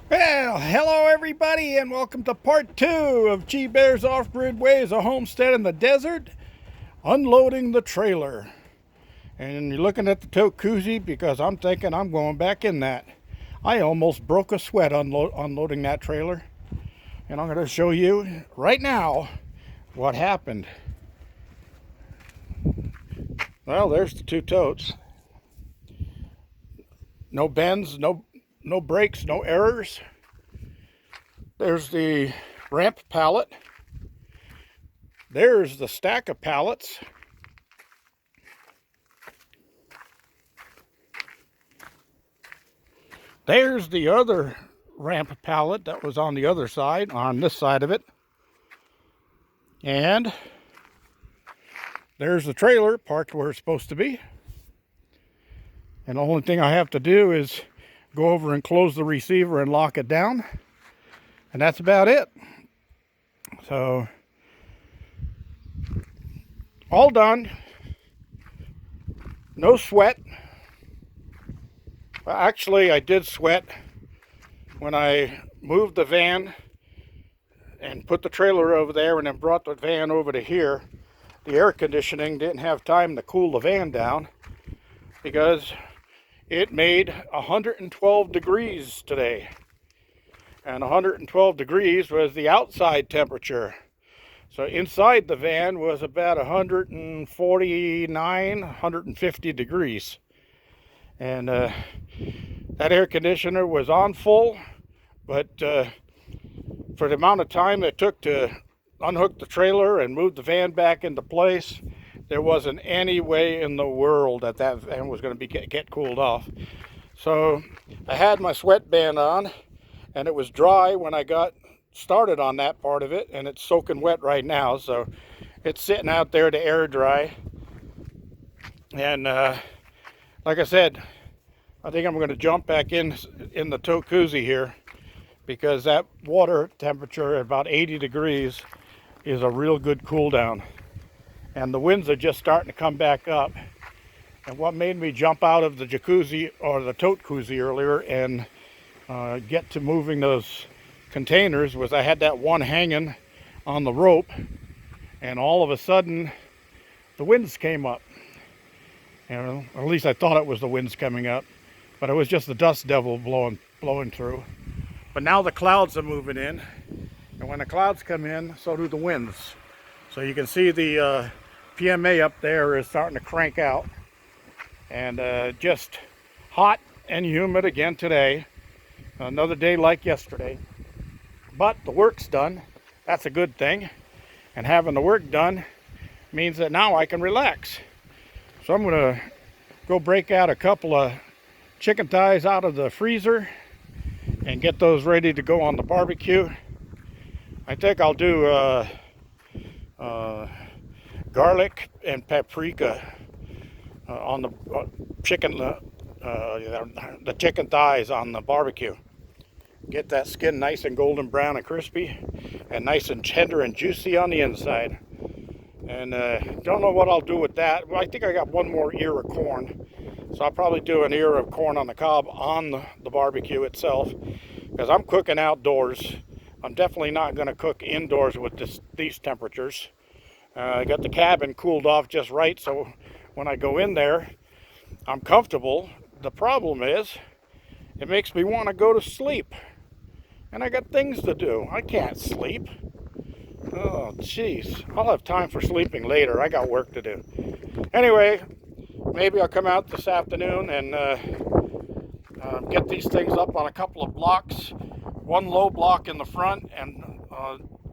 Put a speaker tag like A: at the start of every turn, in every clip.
A: Well, hello everybody, and welcome to part 2 of G Bear's Off-Grid Ways, a homestead in the desert, unloading the trailer. And you're looking at the tote-cuzzi because I'm thinking I'm going back in that. I almost broke a sweat unloading that trailer. And I'm going to show you right now what happened. Well, there's the two totes. No bends, no breaks, no errors. There's the ramp pallet. There's the stack of pallets. There's the other ramp pallet that was on the other side, on this side of it. And there's the trailer parked where it's supposed to be. And the only thing I have to do is go over and close the receiver and lock it down. And that's about it. So, all done. No sweat. Well, actually, I did sweat when I moved the van and put the trailer over there and then brought the van over to here. The air conditioning didn't have time to cool the van down because it made 112 degrees today. And 112 degrees was the outside temperature. So inside the van was about 149, 150 degrees. And that air conditioner was on full, but for the amount of time it took to unhook the trailer and move the van back into place, there wasn't any way in the world that that van was going to get cooled off. So I had my sweatband on, and it was dry when I got started on that part of it, and it's soaking wet right now, so it's sitting out there to air dry. And like I said, I think I'm going to jump back in the tote-cuzzi here, because that water temperature at about 80 degrees is a real good cool down. And the winds are just starting to come back up. And what made me jump out of the jacuzzi or the tote-cuzzi earlier and get to moving those containers was I had that one hanging on the rope, and all of a sudden the winds came up. And at least I thought it was the winds coming up, but it was just the dust devil blowing through. But now the clouds are moving in, and when the clouds come in, so do the winds. So you can see the PMA up there is starting to crank out, and just hot and humid again today. Another day like yesterday. But the work's done. That's a good thing. And having the work done means that now I can relax. So I'm going to go break out a couple of chicken thighs out of the freezer and get those ready to go on the barbecue. I think I'll do garlic and paprika on the chicken thighs on the barbecue. Get that skin nice and golden brown and crispy, and nice and tender and juicy on the inside. And don't know what I'll do with that. Well, I think I got one more ear of corn, so I'll probably do an ear of corn on the cob on the barbecue itself, because I'm cooking outdoors. I'm definitely not going to cook indoors with these temperatures. I got the cabin cooled off just right, so when I go in there, I'm comfortable. The problem is, it makes me want to go to sleep. And I got things to do. I can't sleep. Oh, jeez. I'll have time for sleeping later. I got work to do. Anyway, maybe I'll come out this afternoon and get these things up on a couple of blocks. One low block in the front and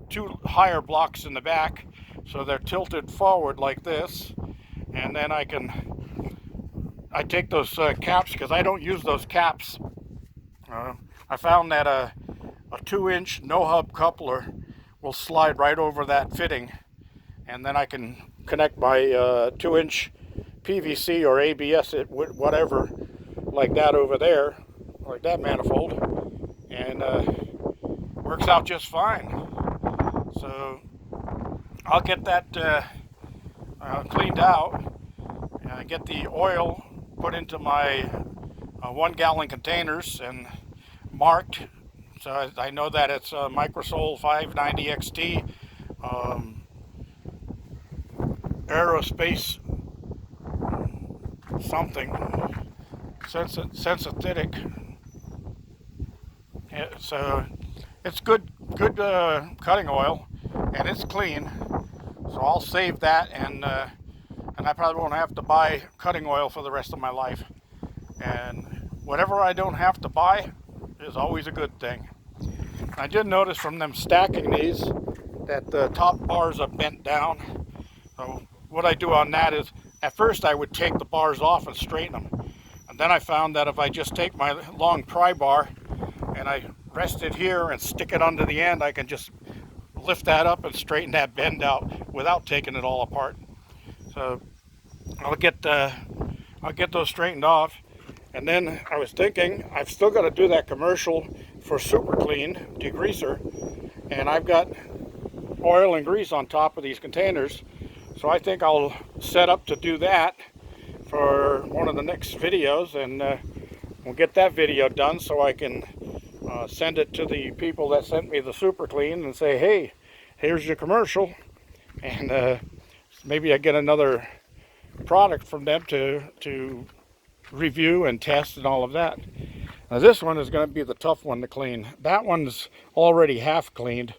A: two higher blocks in the back. So they're tilted forward like this. And then I take those caps, because I don't use those caps. I found that a 2-inch no-hub coupler will slide right over that fitting, and then I can connect my 2-inch PVC or ABS, whatever, like that over there, like that manifold, and works out just fine. So I'll get that cleaned out, get the oil put into my 1-gallon containers and marked So I know that it's a Microsol 590 XT, aerospace something, sensitic. Yeah, so it's good cutting oil, and it's clean. So I'll save that, and I probably won't have to buy cutting oil for the rest of my life. And whatever I don't have to buy is always a good thing. I did notice from them stacking these that the top bars are bent down. So what I do on that is, at first I would take the bars off and straighten them. And then I found that if I just take my long pry bar and I rest it here and stick it under the end, I can just lift that up and straighten that bend out without taking it all apart. So I'll get those straightened off. And then I was thinking, I've still got to do that commercial for Super Clean degreaser, and I've got oil and grease on top of these containers. So I think I'll set up to do that for one of the next videos, and we'll get that video done so I can send it to the people that sent me the Super Clean and say, hey, here's your commercial, and maybe I get another product from them to review and test and all of that. Now this one is going to be the tough one to clean. That one's already half cleaned,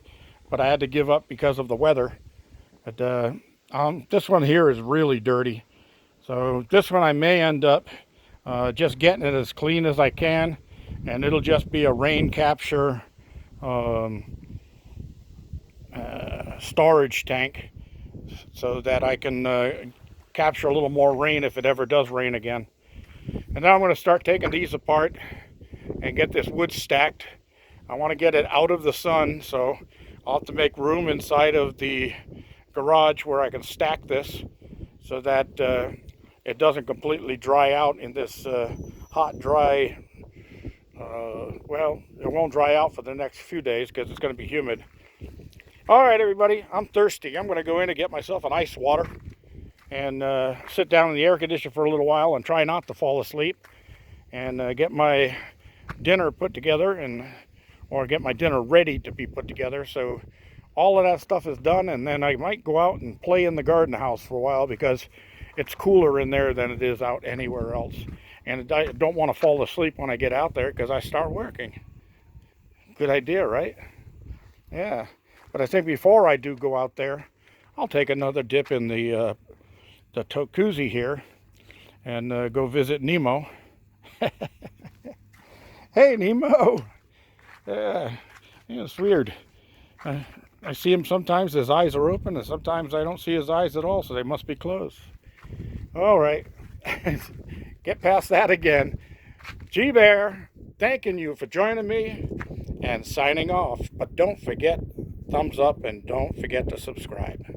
A: but I had to give up because of the weather. But this one here is really dirty. So this one I may end up just getting it as clean as I can, and it'll just be a rain capture storage tank so that I can capture a little more rain if it ever does rain again. And now I'm going to start taking these apart and get this wood stacked. I want to get it out of the sun, so I'll have to make room inside of the garage where I can stack this so that it doesn't completely dry out in this hot, dry, well, it won't dry out for the next few days because it's going to be humid. All right, everybody, I'm thirsty. I'm going to go in and get myself an ice water and sit down in the air conditioner for a little while and try not to fall asleep, and get my dinner put together, or get my dinner ready to be put together. So all of that stuff is done, and then I might go out and play in the garden house for a while because it's cooler in there than it is out anywhere else. And I don't want to fall asleep when I get out there because I start working. Good idea, right? Yeah. But I think before I do go out there, I'll take another dip in the tote-cuzzi here and go visit Nemo. Hey, Nemo! Yeah, it's weird. I see him sometimes, his eyes are open, and sometimes I don't see his eyes at all, so they must be closed. All right, get past that again. G-Bear, thanking you for joining me and signing off. But don't forget, thumbs up, and don't forget to subscribe.